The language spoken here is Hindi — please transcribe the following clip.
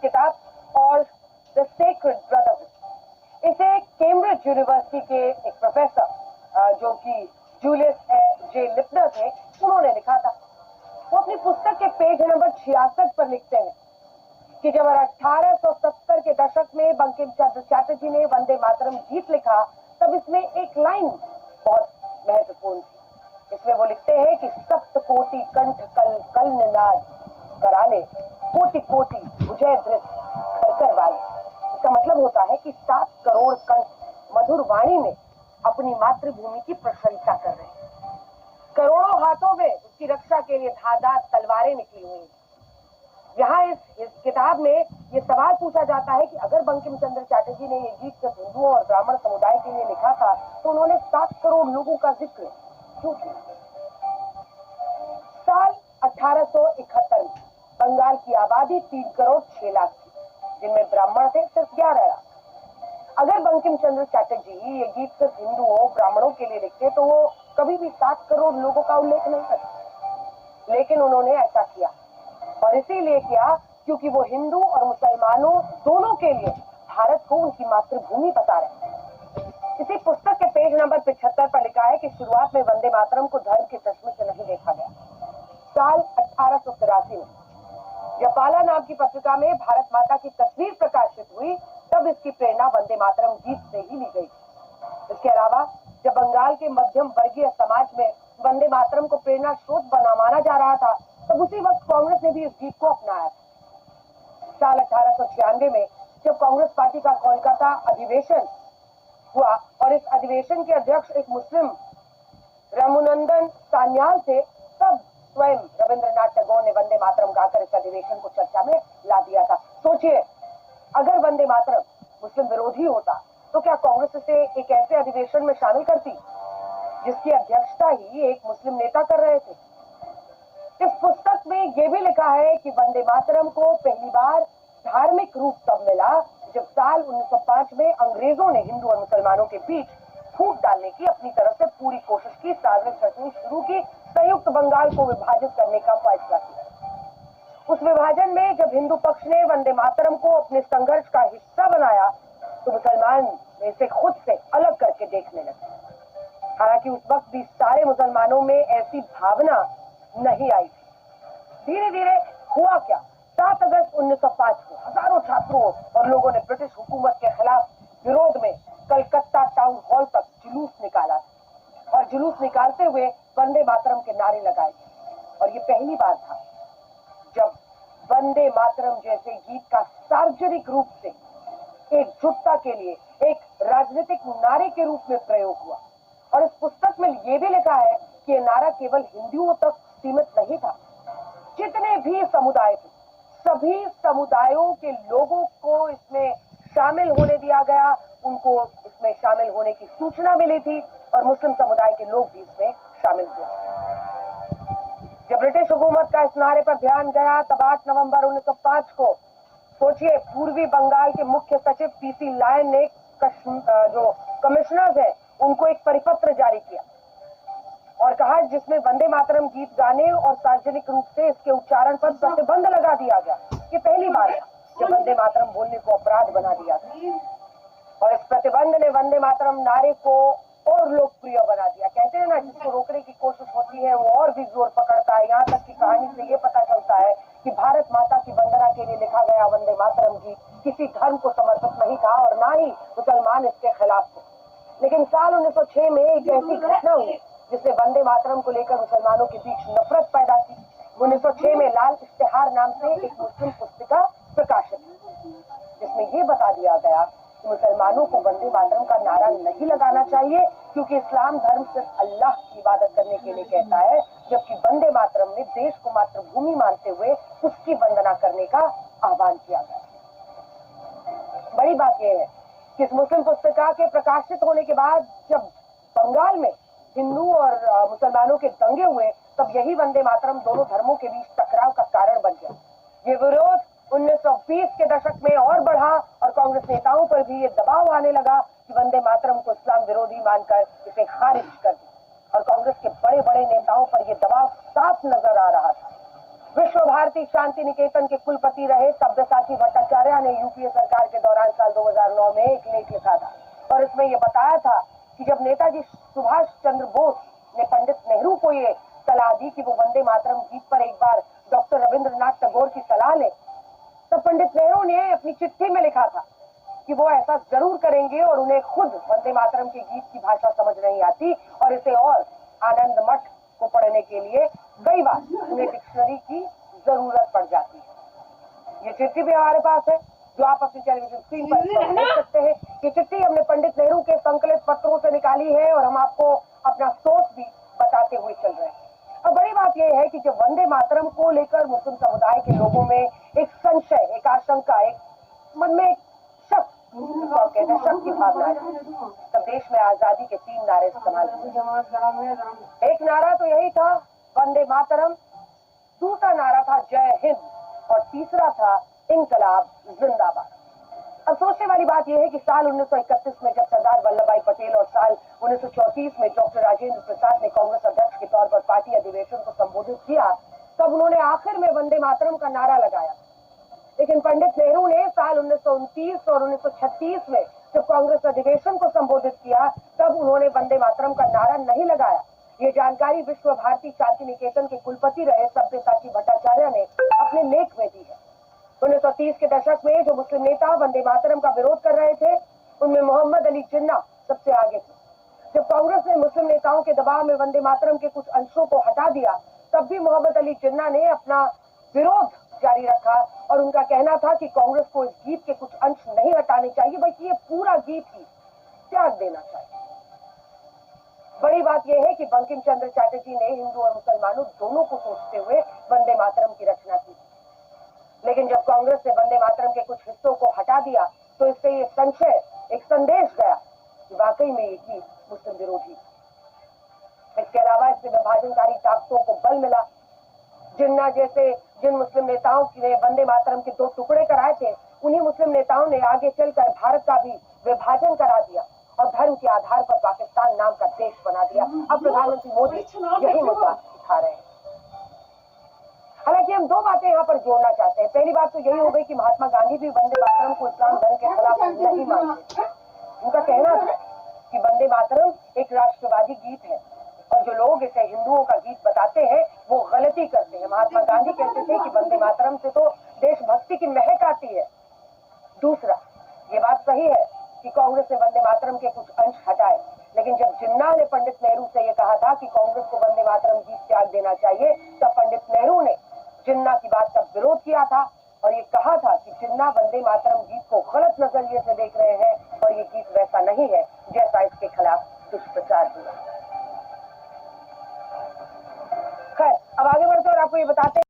किताब और द सेक्रेड ब्रदरहुड। इसे कैम्ब्रिज यूनिवर्सिटी के एक प्रोफेसर जो कि जूलियस जे लिपनर थे, उन्होंने लिखा था। वो अपनी पुस्तक के पेज नंबर 66 पर लिखते हैं कि जब 1870 के दशक में बंकिम चंद्र चटर्जी ने वंदे मातरम गीत लिखा, तब इसमें एक लाइन बहुत महत्वपूर्ण थी। इसमें वो लिखते हैं कि सप्त कोटि कंठ कल कल निनाद कराले, कोटि कोटि विजय दृश्य कर वाले। इसका मतलब होता है कि 7 करोड़ कंठ मधुर वाणी में अपनी मातृभूमि की प्रशंसा कर रहे हैं। करोड़ों हाथों में उसकी रक्षा के लिए धारदार तलवारें निकली हुई हैं। यहाँ इस किताब में ये सवाल पूछा जाता है कि अगर बंकिम चंद्र चटर्जी ने ये गीत सिर्फ हिंदुओं और ब्राह्मण समुदाय के लिए लिखा था, तो उन्होंने 7 करोड़ लोगों का जिक्र क्यों किया? साल 1871 में बंगाल की आबादी 3 करोड़ 6 लाख थी, जिनमें ब्राह्मण थे सिर्फ 11 लाख। अगर बंकिम चंद्र चटर्जी ये गीत सिर्फ हिंदुओं ब्राह्मणों के लिए लिखते, तो वो कभी भी 7 करोड़ लोगों का उल्लेख नहीं करते। लेकिन उन्होंने ऐसा किया, और इसीलिए किया क्योंकि वो हिंदू और मुसलमानों दोनों के लिए भारत को उनकी मातृभूमि बता रहे हैं। इसी पुस्तक के पेज नंबर 75 पर लिखा है कि शुरुआत में वंदे मातरम को धर्म के चश्मे से नहीं देखा गया। साल 1883 में जब पाला नाम की पत्रिका में भारत माता की तस्वीर प्रकाशित हुई, तब इसकी प्रेरणा वंदे मातरम गीत से ही ली गई। इसके अलावा जब बंगाल के मध्यम वर्गीय समाज में वंदे मातरम को प्रेरणा स्रोत माना जा रहा था, तब उसी वक्त कांग्रेस ने भी इस गीत को अपनाया। साल 1896 में जब कांग्रेस पार्टी का कोलकाता अधिवेशन हुआ और इस अधिवेशन के अध्यक्ष एक मुस्लिम रघुनंदन सान्याल थे, तब स्वयं रविंद्रनाथ टैगोर ने वंदे मातरम गाकर इस अधिवेशन को चर्चा में ला दिया था। सोचिए, अगर वंदे मातरम मुस्लिम विरोधी होता, तो क्या कांग्रेस इसे एक ऐसे अधिवेशन में शामिल करती जिसकी अध्यक्षता ही एक मुस्लिम नेता कर रहे थे? इस पुस्तक में यह भी लिखा है कि वंदे मातरम को पहली बार धार्मिक रूप तब मिला जब साल 1905 में अंग्रेजों ने हिंदू और मुसलमानों के बीच फूट डालने की अपनी तरफ से पूरी कोशिश की, साजिश रचनी शुरू की, संयुक्त बंगाल को विभाजित करने का फैसला किया। उस विभाजन में जब हिंदू पक्ष ने वंदे मातरम को अपने संघर्ष का हिस्सा बनाया, तो मुसलमान इसे खुद से अलग करके देखने लगे। हालांकि उस वक्त भी सारे मुसलमानों में ऐसी भावना नहीं आई थी। धीरे धीरे हुआ क्या, 7 अगस्त 1905 को हजारों छात्रों और लोगों ने ब्रिटिश हुकूमत के खिलाफ विरोध में कलकत्ता टाउन हॉल तक जुलूस निकाला और जुलूस निकालते हुए वंदे मातरम के नारे लगाए। और ये पहली बार था जब वंदे मातरम जैसे गीत का सार्वजनिक रूप से एकजुटता के लिए एक राजनीतिक नारे के रूप में प्रयोग हुआ। और इस पुस्तक में यह भी लिखा है कि यह नारा केवल हिंदुओं तक सीमित नहीं था। जितने भी समुदाय थे, सभी समुदायों के लोगों को इसमें शामिल होने दिया गया, उनको इसमें शामिल होने की सूचना मिली थी और मुस्लिम समुदाय के लोग भी इसमें शामिल हुए। जब ब्रिटिश हुकूमत का इस नारे पर ध्यान गया, तब 8 नवंबर 1905 को सोचिए, पूर्वी बंगाल के मुख्य सचिव पीसी लायन ने जो कमिश्नर्स है उनको एक परिपत्र जारी किया और कहा जिसमें वंदे मातरम गीत गाने और सार्वजनिक रूप से इसके उच्चारण पर प्रतिबंध लगा दिया गया। ये पहली बार है जब वंदे मातरम बोलने को अपराध बना दिया था। और इस प्रतिबंध ने वंदे मातरम नारे को और लोकप्रिय बना दिया। कहते हैं ना, जिसको रोकने की कोशिश होती है वो और भी जोर पकड़ता है। यहाँ तक की कहानी से ये पता चलता है कि भारत माता की वंदना के लिए लिखा गया वंदे मातरम गीत किसी धर्म को समर्पित नहीं था और ना ही मुसलमान इसके खिलाफ थे। लेकिन साल 1906 में एक ऐसी घटना हुई जिसने वंदे मातरम को लेकर मुसलमानों के बीच नफरत पैदा की। 1906 में लाल इश्तिहार नाम से एक मुस्लिम पुस्तिका प्रकाशित हुई, जिसमें यह बता दिया गया कि मुसलमानों को वंदे मातरम का नारा नहीं लगाना चाहिए, क्योंकि इस्लाम धर्म सिर्फ अल्लाह की इबादत करने के लिए कहता है, जबकि वंदे मातरम ने देश को मातृभूमि मानते हुए उसकी वंदना करने का आह्वान किया गया। बड़ी बात यह है कि इस मुस्लिम पुस्तिका के प्रकाशित होने के बाद जब बंगाल में हिंदू और मुसलमानों के दंगे हुए, तब यही वंदे मातरम दोनों धर्मों के बीच टकराव का कारण बन गया। ये विरोध 1920 के दशक में और बढ़ा और कांग्रेस नेताओं पर भी ये दबाव आने लगा कि वंदे मातरम को इस्लाम विरोधी मानकर इसे खारिज कर दिया। और कांग्रेस के बड़े बड़े नेताओं पर यह दबाव साफ नजर आ रहा था। विश्व भारती शांति शांति निकेतन के कुलपति रहे सब्यसाची भट्टाचार्य ने यूपीए सरकार के दौरान साल 2009 में एक लेख लिखा था और इसमें यह बताया था कि जब नेताजी सुभाष चंद्र बोस ने पंडित नेहरू को ये सलाह दी कि वो वंदे मातरम गीत पर एक बार डॉक्टर रविंद्रनाथ टैगोर की सलाह ले, तो पंडित नेहरू ने अपनी चिट्ठी में लिखा था कि वो ऐसा जरूर करेंगे और उन्हें खुद वंदे मातरम के गीत की भाषा समझ नहीं आती और इसे और आनंद मठ को पढ़ने के लिए कई बार उन्हें डिक्शनरी की जरूरत पड़ जाती है। ये चिट्ठी भी हमारे पास है जो आप अपनी टेलीविजन स्क्रीन पर देख सकते हैं। ये चिट्ठी हमने पंडित नेहरू के संकलित पत्रों से निकाली है और हम आपको अपना सोच भी बताते हुए चल रहे हैं। अब बड़ी बात यह है कि जब वंदे मातरम को लेकर मुस्लिम समुदाय के लोगों में एक संशय, एक आशंका, एक मन में एक शक, कहते हैं शक की भावना है, तब देश में आजादी के 3 नारे इस्तेमाल हुए। एक नारा तो यही था वंदे मातरम, दूसरा नारा था जय हिंद और तीसरा था इनकलाब जिंदाबाद। अब सोचने वाली बात यह है कि साल 1931 में जब सरदार वल्लभ भाई पटेल और साल 1934 में डॉक्टर राजेंद्र प्रसाद ने कांग्रेस अध्यक्ष के तौर पर पार्टी अधिवेशन को संबोधित किया, तब उन्होंने आखिर में वंदे मातरम का नारा लगाया। लेकिन पंडित नेहरू ने साल 1929 और 1936 में जब कांग्रेस अधिवेशन को संबोधित किया, तब उन्होंने वंदे मातरम का नारा नहीं लगाया। ये जानकारी विश्व भारती शांति निकेतन के कुलपति रहे सब्यसाची भट्टाचार्य ने अपने लेख में दी है। 1930 के दशक में जो मुस्लिम नेता वंदे मातरम का विरोध कर रहे थे, उनमें मोहम्मद अली जिन्ना सबसे आगे थे। जब कांग्रेस ने मुस्लिम नेताओं के दबाव में वंदे मातरम के कुछ अंशों को हटा दिया, तब भी मोहम्मद अली जिन्ना ने अपना विरोध जारी रखा और उनका कहना था कि कांग्रेस को इस गीत के कुछ अंश नहीं हटाने चाहिए, बल्कि ये पूरा गीत ही त्याग देना चाहिए। बड़ी बात यह है कि बंकिम चंद्र चटर्जी ने हिंदू और मुसलमानों दोनों को सोचते हुए वंदे मातरम की रचना की, लेकिन जब कांग्रेस ने वंदे मातरम के कुछ हिस्सों को हटा दिया, तो इससे ये संशय, एक संदेश गया कि वाकई में ये गीत मुस्लिम विरोधी। इसके अलावा इससे विभाजनकारी ताकतों को बल मिला। जिन्ना जैसे जिन मुस्लिम नेताओं ने वंदे मातरम के 2 टुकड़े कराए थे, उन्हीं मुस्लिम नेताओं ने आगे चलकर भारत का भी विभाजन करा दिया और धर्म के आधार पर पाकिस्तान नाम का देश बना दिया। अब प्रधानमंत्री मोदी यही मुद्दा उठा रहे हैं। हालांकि हम 2 बातें यहाँ पर जोड़ना चाहते हैं। पहली बात तो यही हो गई कि महात्मा गांधी भी वंदे मातरम को इस्लाम धर्म के खिलाफ नहीं मानते। उनका कहना था कि वंदे मातरम एक राष्ट्रवादी गीत है और जो लोग इसे हिंदुओं का गीत बताते हैं वो गलती करते हैं। महात्मा गांधी कहते थे कि वंदे मातरम से तो देशभक्ति की महक आती है। दूसरा, ये बात सही है कि कांग्रेस ने वंदे मातरम के कुछ अंश हटाए, लेकिन जब जिन्ना ने पंडित नेहरू से यह कहा था कि कांग्रेस को वंदे मातरम गीत त्याग देना चाहिए, तब पंडित नेहरू ने जिन्ना की बात का विरोध किया था और ये कहा था कि जिन्ना वंदे मातरम गीत को गलत नजरिए से देख रहे हैं और ये गीत वैसा नहीं है जैसा इसके खिलाफ दुष्प्रचार हुआ। खैर, अब आगे बढ़ते और आपको ये बताते हैं